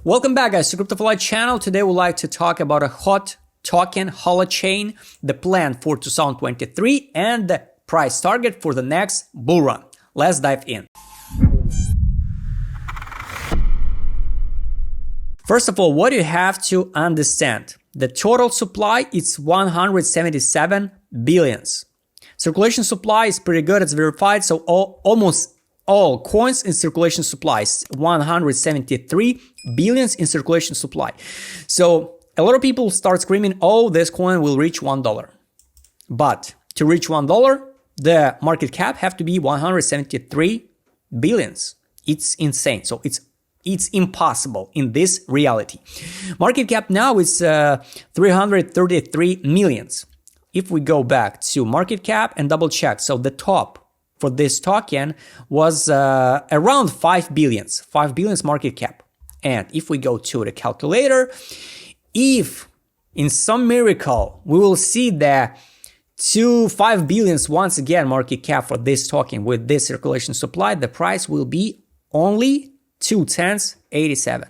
Welcome back, guys, to QBSYLUHV channel. Today we'd like to talk about a hot token, Holochain, the plan for 2023 and the price target for the next bull run. Let's dive in. First of all, what you have to understand, the total supply is 177 billions. Circulation supply is pretty good, it's verified, so almost all coins in circulation supply, 173 billions in circulation supply. So a lot of people start screaming, oh, this coin will reach $1. But to reach $1, the market cap have to be 173 billions. It's insane. So it's impossible in this reality. Market cap now is 333 millions. If we go back to market cap and double check, so the top for this token was around 5 billions market cap. And if we go to the calculator, if in some miracle we will see the 5 billions once again market cap for this token with this circulation supply, the price will be only 2 cents 87.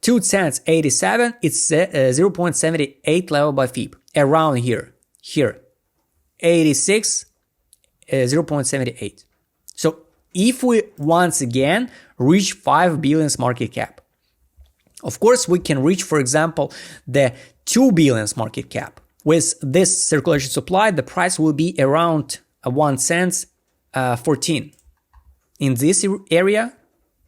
2 cents 87, it's 0.78 level by FIB, around here 86, 0.78. So if we once again reach 5 billions market cap, of course we can reach, for example, the 2 billions market cap. With this circulation supply, the price will be around 1 cent 14. In this area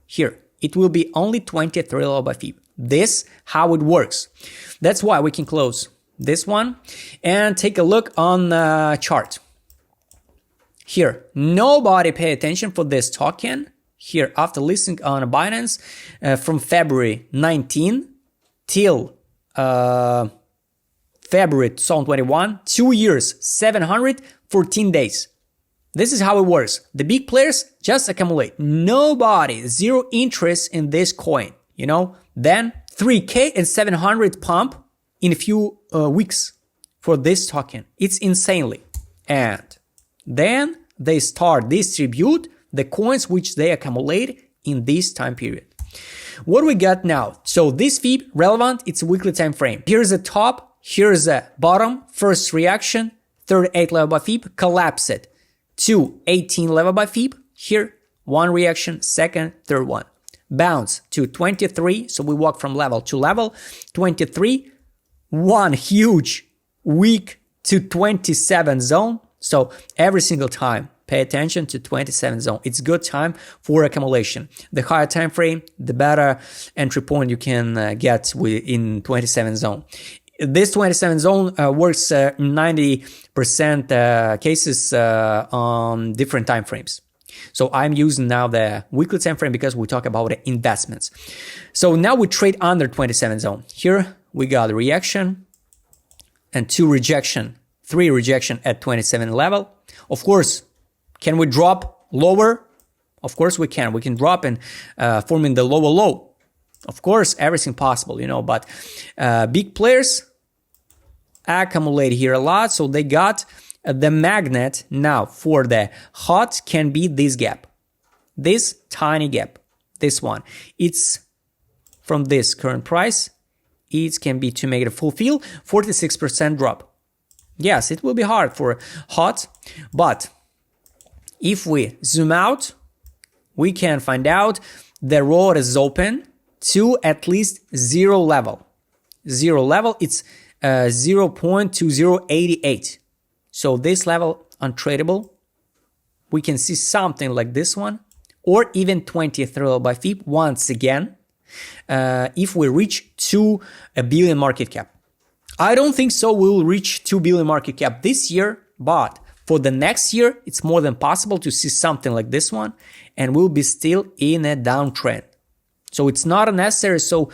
here, it will be only 23 level by FIB. This how it works. That's why we can close this one and take a look on the chart. Here, nobody pay attention for this token. Here, after listing on Binance from February 19 till February 2021, 2 years, 714 days. This is how it works. The big players just accumulate. Nobody, zero interest in this coin, you know. Then 3K and 700 pump in a few weeks for this token. It's insanely. And then they start distribute the coins which they accumulate in this time period. What we got now? So this FIB relevant, it's a weekly time frame. Here's the top, here's the bottom, first reaction, 38 level by FIB, collapse it to 18 level by FIB. Here, one reaction, second, third one. Bounce to 23, so we walk from level to level, 23, one huge week to 27 zone. So every single time, pay attention to 27 zone. It's good time for accumulation. The higher time frame, the better entry point you can get in 27 zone. This 27 zone works in 90% cases on different time frames. So I'm using now the weekly time frame because we talk about the investments. So now we trade under 27 zone. Here we got a reaction and 2 rejection, 3 rejection at 27 level. Of course, can we drop lower? Of course we can. We can drop and forming the lower low. Of course, everything possible, you know, but big players accumulate here a lot. So they got the magnet now for the hot can be this gap, this tiny gap, this one. It's from this current price. It can be to make it a fulfill 46% drop. Yes, it will be hard for hot, but if we zoom out, we can find out the road is open to at least 0 level. 0 level, it's 0.2088. So this level untradeable. We can see something like this one, or even 20th level by FIB once again. If we reach 2 billion market cap. I don't think so we will reach 2 billion market cap this year, but for the next year, it's more than possible to see something like this one, and we'll be still in a downtrend. So it's not necessary. So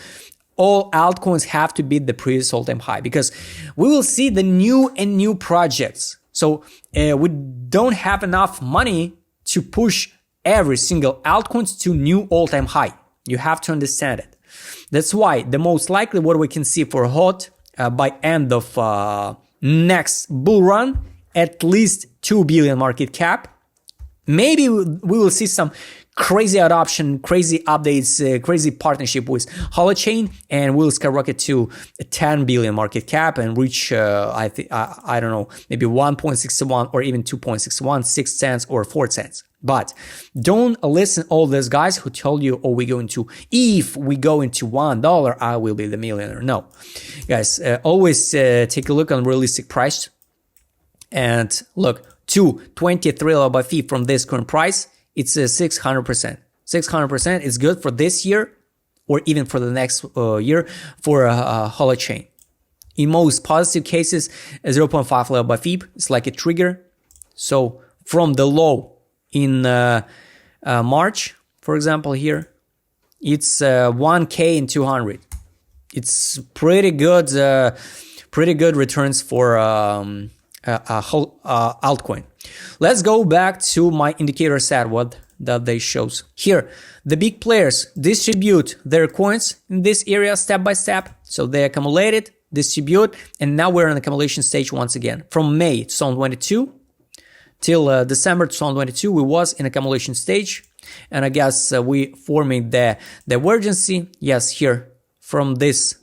all altcoins have to beat the previous all-time high because we will see the new projects. So we don't have enough money to push every single altcoins to new all-time high. You have to understand it. That's why the most likely what we can see for hot by end of next bull run, at least 2 billion market cap. Maybe we will see some crazy adoption, crazy updates, crazy partnership with Holochain, and will skyrocket to a 10 billion market cap and reach, I don't know, maybe 1.61 or even 2.61, 6 cents or 4 cents. But don't listen all these guys who tell you, oh, if we go into $1, I will be the millionaire. No, guys, always take a look on realistic price. And look, to 23 LBFI from this current price, it's 600%. 600% is good for this year or even for the next year for Holochain. In most positive cases, 0.5 LBFI is like a trigger. So from the low in March, for example, here, it's 1K in 200. It's pretty good returns for altcoin. Let's go back to my indicator set, what that they shows. Here, the big players distribute their coins in this area step by step. So they accumulate it, distribute, and now we're in the accumulation stage once again. From May 2022 till December 2022, we was in accumulation stage. And I guess we forming the divergence. Yes, here, from this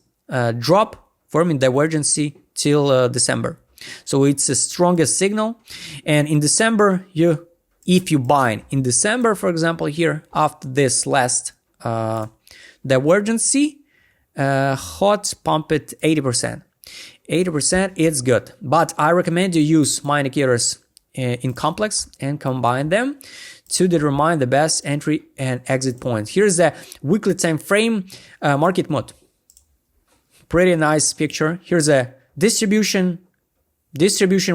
drop, forming divergence till December. So it's the strongest signal. And in December, if you buy in December, for example, here after this last divergence, hot pump it 80%. 80% it's good. But I recommend you use my indicators in complex and combine them to determine the best entry and exit point. Here's the weekly time frame market mode. Pretty nice picture. Here's a distribution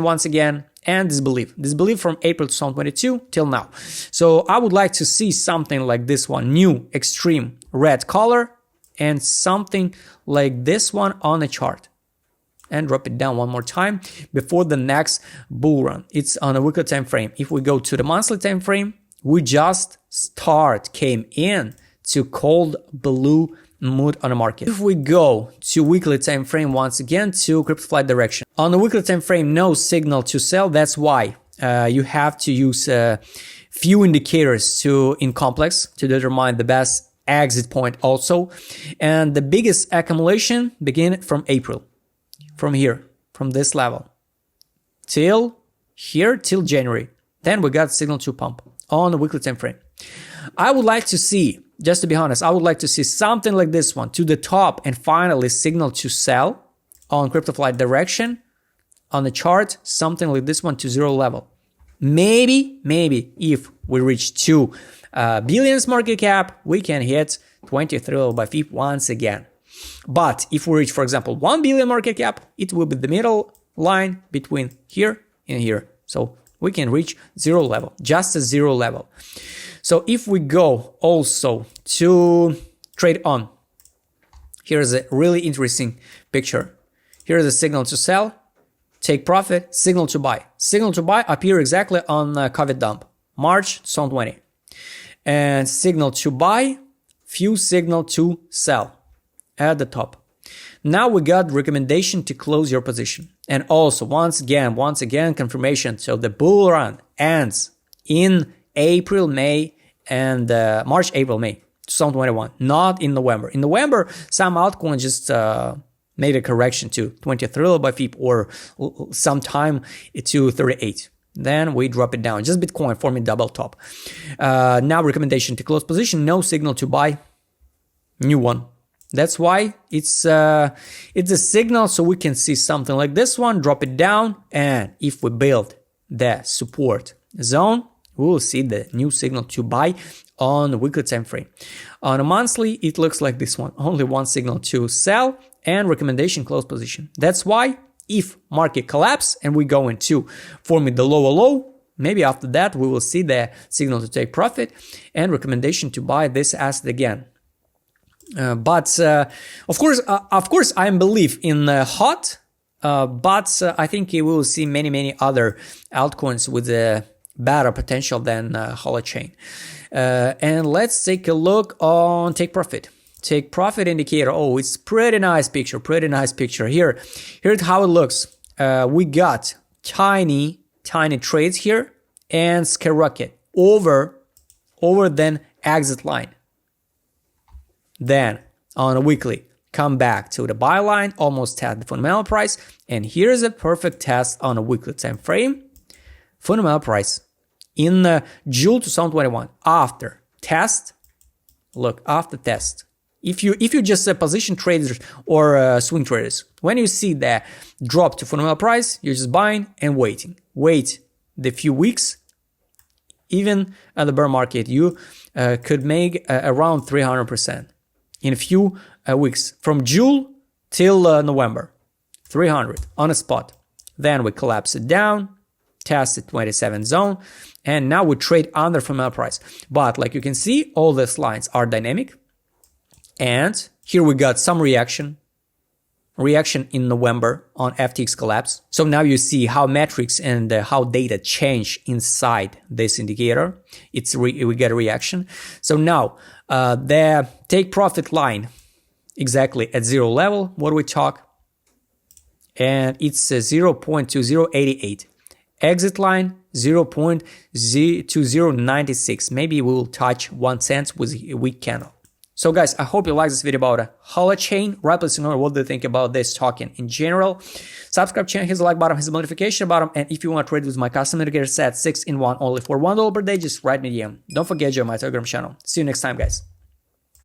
once again, and disbelief from April 2022 till now. So I would like to see something like this one, new extreme red color, and something like this one on the chart, and drop it down one more time before the next bull run. It's on a weekly time frame. If we go to the monthly time frame, we just came in to cold blue mood on the market. If we go to weekly time frame once again to crypto flight direction, on the weekly time frame, no signal to sell. That's why you have to use few indicators in complex to determine the best exit point also. And the biggest accumulation begin from April, from here, from this level till here, till January. Then we got signal to pump on the weekly time frame. I would like to see, just to be honest, I would like to see something like this one to the top and finally signal to sell on crypto flight direction on the chart, something like this one to zero level. Maybe if we reach 2 billions market cap, we can hit 23 LBFI once again. But if we reach, for example, 1 billion market cap, it will be the middle line between here and here. So we can reach zero level, just a zero level. So if we go also to trade on, here's a really interesting picture. Here's a signal to sell, take profit, signal to buy. Signal to buy appear exactly on COVID dump, March 2020. And signal to buy, few signal to sell at the top. Now we got recommendation to close your position. And also, once again, confirmation. So the bull run ends in April, May, and March, April, May 2021, not in November. In November, some altcoins just made a correction to 23 LBFI or sometime to 38. Then we drop it down. Just Bitcoin forming double top. Now recommendation to close position, no signal to buy, new one. That's why it's a signal, so we can see something like this one, drop it down, and if we build the support zone, we will see the new signal to buy on the weekly time frame. On a monthly, it looks like this one, only one signal to sell and recommendation close position. That's why if market collapse and we go into forming the lower low, maybe after that we will see the signal to take profit and recommendation to buy this asset again. But of course, I believe in HOT, but I think we will see many other altcoins with a better potential than Holochain. And let's take a look on take profit. Take profit indicator. Oh, it's pretty nice picture. Here's how it looks. We got tiny trades here and skyrocket over than exit line. Then on a weekly, come back to the buy line, almost test the fundamental price. And here's a perfect test on a weekly time frame. Fundamental price in June 2021 after test. Look, after test. If you just position traders or swing traders, when you see the drop to fundamental price, you're just buying and waiting. Wait the few weeks. Even at the bear market, you could make around 300% in a few weeks from June till November. 300 on a spot. Then we collapse it down, test the 27 zone, and now we trade under fundamental price. But like you can see, all these lines are dynamic. And here we got some reaction in November on FTX collapse. So now you see how metrics and how data change inside this indicator. We get a reaction. So now the take profit line exactly at zero level, what we talk, and it's 0.2088. Exit line 0.2096. Maybe we will touch 1 cent with a weak candle. So guys, I hope you like this video about Holochain. Write please know what do you think about this token in general. Subscribe channel, hit the like button, hit the notification button, and if you want to trade with my custom indicator set 6-in-1 only for $1 per day, just write me DM. Don't forget to join my Telegram channel. See you next time, guys.